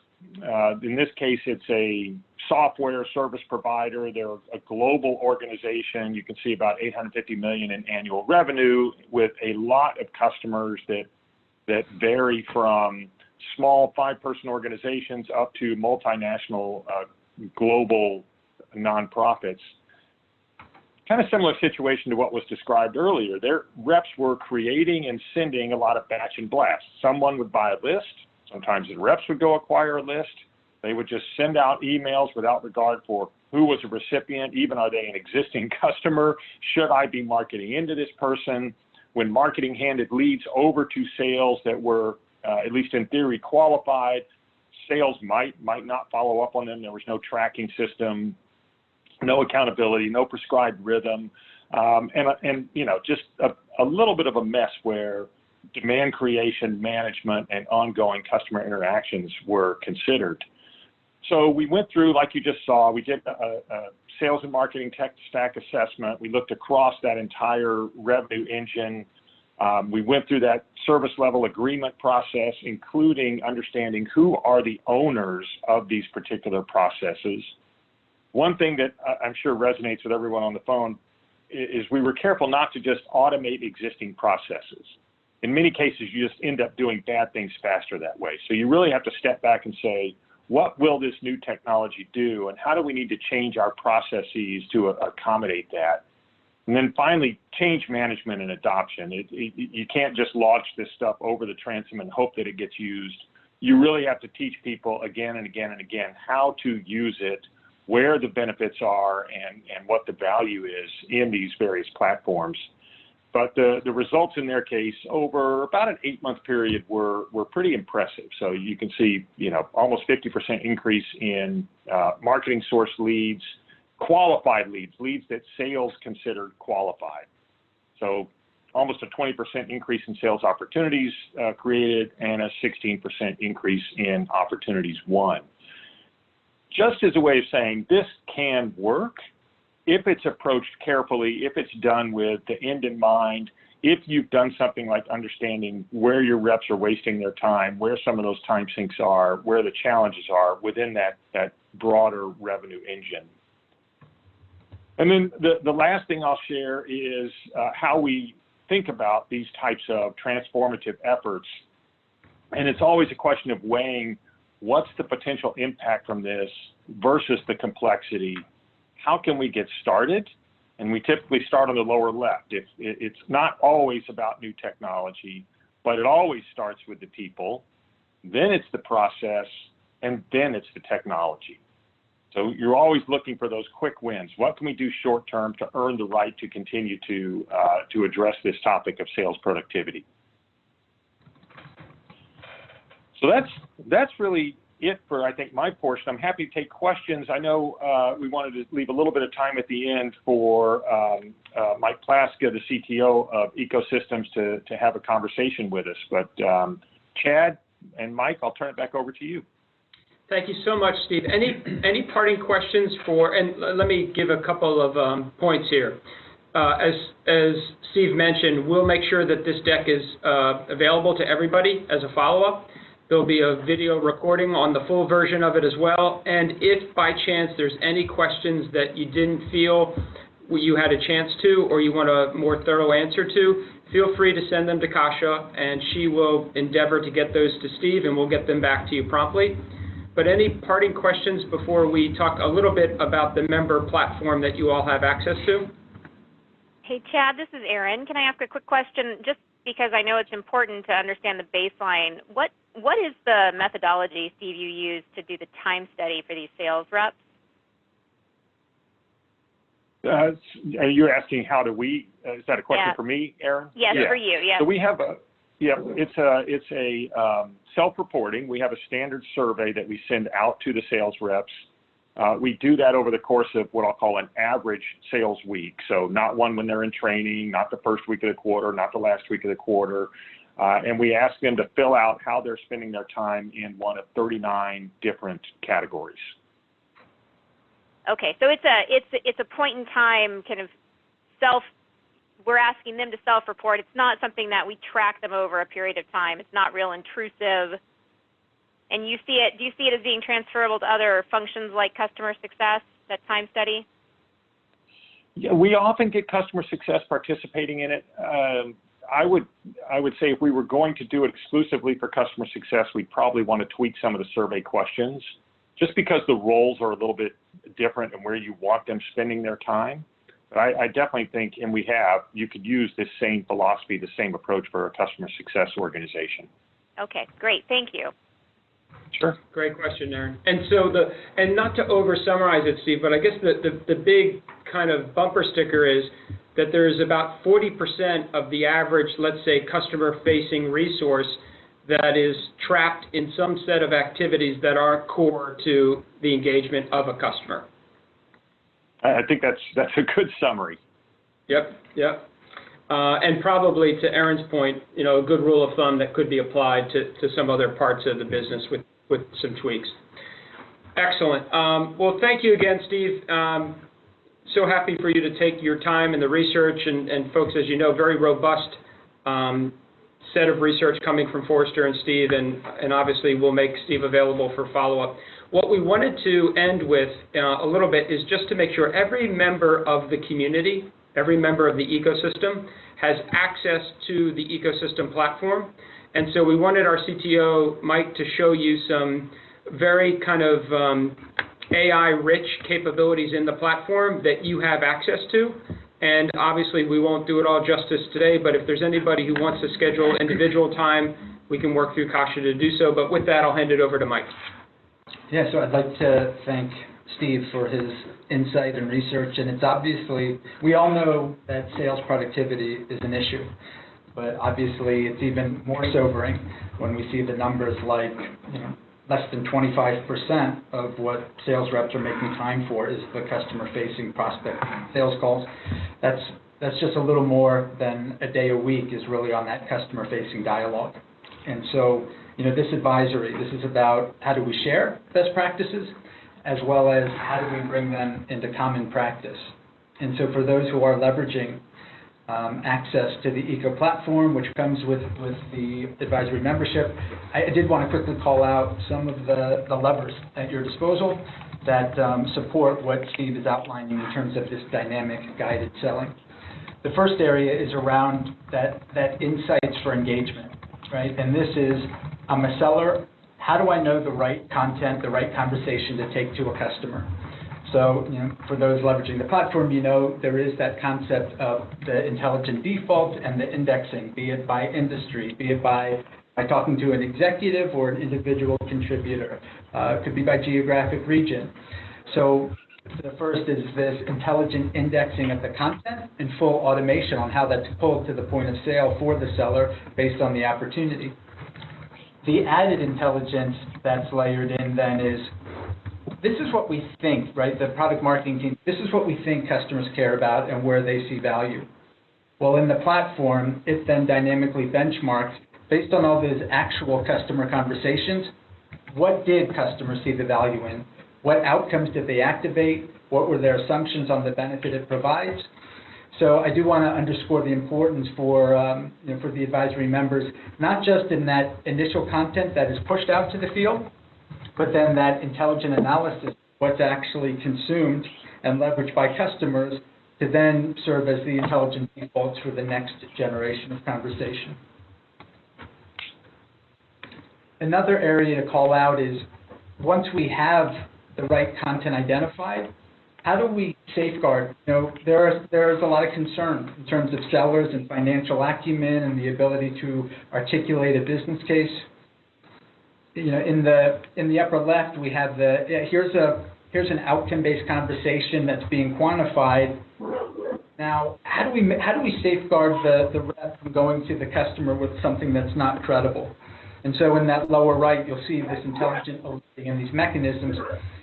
In this case, it's a software service provider. They're a global organization. You can see about $850 million in annual revenue, with a lot of customers that vary from small 5-person organizations up to multinational global nonprofits. Kind of similar situation to what was described earlier. Their reps were creating and sending a lot of batch and blast. Someone would buy a list. Sometimes the reps would go acquire a list. They would just send out emails without regard for who was a recipient, even are they an existing customer? Should I be marketing into this person? When marketing handed leads over to sales that were, at least in theory, qualified, sales might not follow up on them. There was no tracking system, no accountability, no prescribed rhythm, and you know, just a little bit of a mess where demand creation, management, and ongoing customer interactions were considered. So we went through, like you just saw, we did a sales and marketing tech stack assessment. We looked across that entire revenue engine. We went through that service level agreement process, including understanding who are the owners of these particular processes. One thing that I'm sure resonates with everyone on the phone is we were careful not to just automate existing processes. In many cases, you just end up doing bad things faster that way. So you really have to step back and say, what will this new technology do, and how do we need to change our processes to accommodate that? And then finally, change management and adoption. You can't just launch this stuff over the transom and hope that it gets used. You really have to teach people again and again and again how to use it, where the benefits are, and what the value is in these various platforms. But the results in their case over about an 8-month period were pretty impressive. So you can see, you know, almost 50% increase in marketing source leads, qualified leads, leads that sales considered qualified. So almost a 20% increase in sales opportunities created, and a 16% increase in opportunities won. Just as a way of saying this can work if it's approached carefully, if it's done with the end in mind, if you've done something like understanding where your reps are wasting their time, where some of those time sinks are, where the challenges are within that broader revenue engine. And then the last thing I'll share is how we think about these types of transformative efforts. And it's always a question of weighing what's the potential impact from this versus the complexity. How can we get started? And we typically start on the lower left. It's not always about new technology, but it always starts with the people, then it's the process, and then it's the technology. So you're always looking for those quick wins. What can we do short term to earn the right to continue to address this topic of sales productivity? So that's really it for, I think, my portion. I'm happy to take questions. I know we wanted to leave a little bit of time at the end for Mike Plaska, the CTO of Ecosystems, to have a conversation with us. But Chad and Mike, I'll turn it back over to you. Thank you so much, Steve. Any parting questions for, and let me give a couple of points here. As Steve mentioned, we'll make sure that this deck is available to everybody as a follow-up. There'll be a video recording on the full version of it as well. And if by chance there's any questions that you didn't feel you had a chance to, or you want a more thorough answer to, feel free to send them to Kasia, and she will endeavor to get those to Steve, and we'll get them back to you promptly. But any parting questions before we talk a little bit about the member platform that you all have access to? Hey, Chad, this is Erin. Can I ask a quick question? Just because I know it's important to understand the baseline. What is the methodology, Steve, you use to do the time study for these sales reps? Are you asking how do we, is that a question for me, Erin? Yes, for you, yes. So we have it's a self-reporting. We have a standard survey that we send out to the sales reps. We do that over the course of what I'll call an average sales week. So not one when they're in training, not the first week of the quarter, not the last week of the quarter. And we ask them to fill out how they're spending their time in one of 39 different categories. Okay, so it's a point in time kind of we're asking them to self-report. It's not something that we track them over a period of time. It's not real intrusive. And do you see it as being transferable to other functions like customer success, that time study? Yeah, we often get customer success participating in it. I would say if we were going to do it exclusively for customer success, we'd probably want to tweak some of the survey questions, just because the roles are a little bit different and where you want them spending their time. But I definitely think, and you could use this same philosophy, the same approach for a customer success organization. Okay, great, thank you. Sure. Great question, Erin. And so and not to over-summarize it, Steve, but I guess the big kind of bumper sticker is that there's about 40% of the average, let's say, customer-facing resource that is trapped in some set of activities that aren't core to the engagement of a customer. I think that's a good summary. Yep. And probably to Erin's point, a good rule of thumb that could be applied to some other parts of the business with some tweaks. Excellent. Well, thank you again, Steve. So happy for you to take your time in the research, and folks, as you know, very robust set of research coming from Forrester and Steve, and obviously we'll make Steve available for follow-up. What we wanted to end with a little bit is just to make sure every member of the community, every member of the ecosystem has access to the ecosystem platform. And so we wanted our CTO, Mike, to show you some very kind of AI-rich capabilities in the platform that you have access to. And obviously, we won't do it all justice today, but if there's anybody who wants to schedule individual time, we can work through Kasia to do so. But with that, I'll hand it over to Mike. Yeah, so I'd like to thank Steve for his insight and research. And it's obviously, we all know that sales productivity is an issue, but obviously it's even more sobering when we see the numbers like, less than 25% of what sales reps are making time for is the customer-facing prospect sales calls. That's just a little more than a day a week is really on that customer-facing dialogue. And so, this advisory, this is about how do we share best practices, as well as how do we bring them into common practice. And so for those who are leveraging access to the Eco platform, which comes with the advisory membership. I did want to quickly call out some of the levers at your disposal that support what Steve is outlining in terms of this dynamic guided selling. The first area is around that insights for engagement, right? And this is, I'm a seller, how do I know the right content, the right conversation to take to a customer? So, for those leveraging the platform, there is that concept of the intelligent default and the indexing, be it by industry, be it by talking to an executive or an individual contributor. It could be by geographic region. So the first is this intelligent indexing of the content and full automation on how that's pulled to the point of sale for the seller based on the opportunity. The added intelligence that's layered in then is, this is what we think, right? The product marketing team, this is what we think customers care about and where they see value. Well, in the platform, it then dynamically benchmarks based on all those actual customer conversations. What did customers see the value in? What outcomes did they activate? What were their assumptions on the benefit it provides? So I do want to underscore the importance for the advisory members, not just in that initial content that is pushed out to the field, but then that intelligent analysis, what's actually consumed and leveraged by customers to then serve as the intelligent defaults for the next generation of conversation. Another area to call out is, once we have the right content identified, how do we safeguard? There's a lot of concern in terms of sellers and financial acumen and the ability to articulate a business case. In the upper left, we have here's an outcome-based conversation that's being quantified. Now, how do we safeguard the rep from going to the customer with something that's not credible? And so in that lower right, you'll see this intelligent alerting and these mechanisms.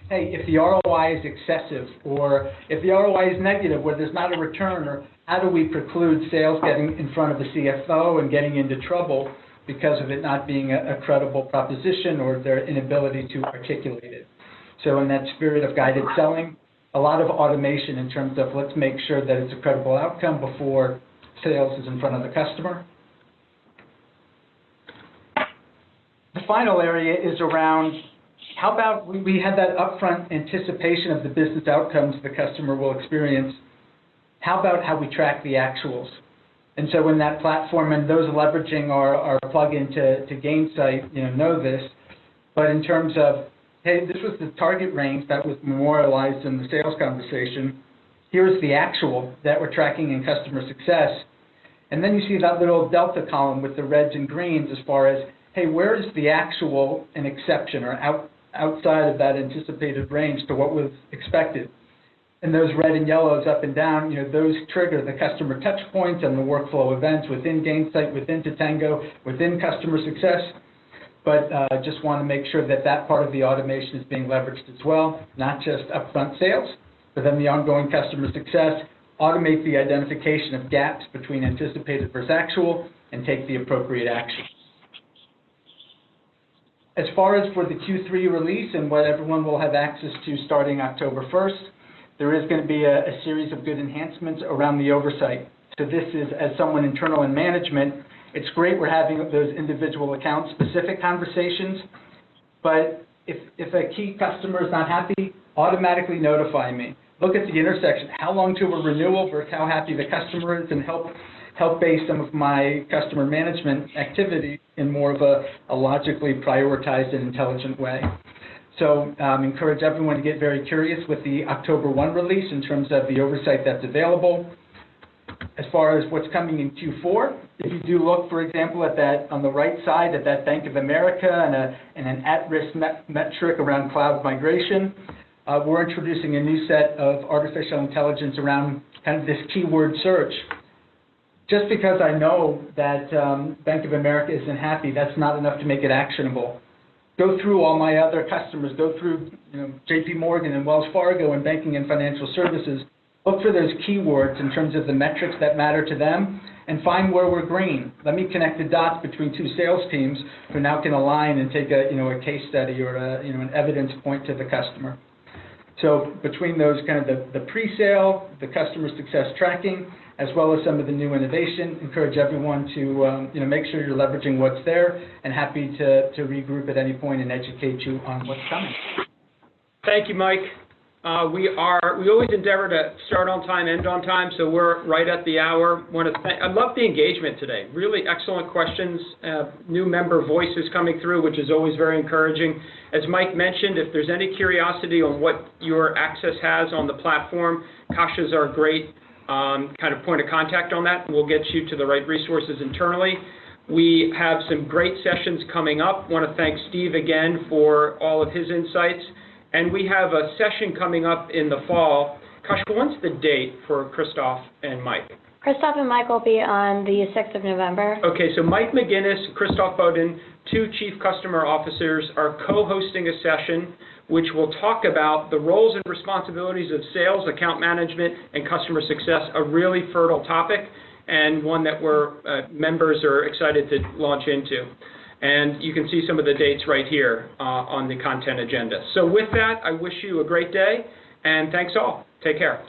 Hey, if the ROI is excessive, or if the ROI is negative, where there's not a return, or how do we preclude sales getting in front of the CFO and getting into trouble because of it not being a credible proposition or their inability to articulate it? So in that spirit of guided selling, a lot of automation in terms of let's make sure that it's a credible outcome before sales is in front of the customer. The final area is around, how about we had that upfront anticipation of the business outcomes the customer will experience. How about how we track the actuals? And so in that platform, and those leveraging our plug-in to Gainsight, know this, but in terms of, hey, this was the target range that was memorialized in the sales conversation. Here's the actual that we're tracking in customer success. And then you see that little delta column with the reds and greens as far as, hey, where is the actual an exception or outside of that anticipated range to what was expected? And those red and yellows up and down, those trigger the customer touch points and the workflow events within Gainsight, within Tatango, within customer success. But just want to make sure that that part of the automation is being leveraged as well, not just upfront sales, but then the ongoing customer success, automate the identification of gaps between anticipated versus actual, and take the appropriate action. As far as for the Q3 release and what everyone will have access to starting October 1st, there is going to be a series of good enhancements around the oversight. So this is, as someone internal in management, it's great we're having those individual account-specific conversations, but if a key customer is not happy, automatically notify me. Look at the intersection. How long to a renewal versus how happy the customer is, and help base some of my customer management activity in more of a logically prioritized and intelligent way. So encourage everyone to get very curious with the October 1 release in terms of the oversight that's available. As far as what's coming in Q4, if you do look, for example, at that on the right side, at that Bank of America and an at-risk metric around cloud migration, we're introducing a new set of artificial intelligence around kind of this keyword search. Just because I know that Bank of America isn't happy, that's not enough to make it actionable. Go through all my other customers, go through JP Morgan and Wells Fargo and banking and financial services, look for those keywords in terms of the metrics that matter to them, and find where we're green. Let me connect the dots between two sales teams who now can align and take a case study or an evidence point to the customer. So between those kind of the pre-sale, the customer success tracking, as well as some of the new innovation, encourage everyone to make sure you're leveraging what's there, and happy to regroup at any point and educate you on what's coming. Thank you, Mike. We always endeavor to start on time, end on time, so we're right at the hour. I love the engagement today. Really excellent questions, new member voices coming through, which is always very encouraging. As Mike mentioned, if there's any curiosity on what your access has on the platform, Kasha's our great kind of point of contact on that, and we'll get you to the right resources internally. We have some great sessions coming up. Want to thank Steve again for all of his insights. And we have a session coming up in the fall. Kasha, when's the date for Christoph and Mike? Christoph and Mike will be on the 6th of November. Okay, so Mike McGinnis, Christoph Bowden, two Chief Customer Officers, are co-hosting a session which will talk about the roles and responsibilities of sales, account management, and customer success, a really fertile topic and one that members are excited to launch into. And you can see some of the dates right here on the content agenda. So with that, I wish you a great day, and thanks all. Take care.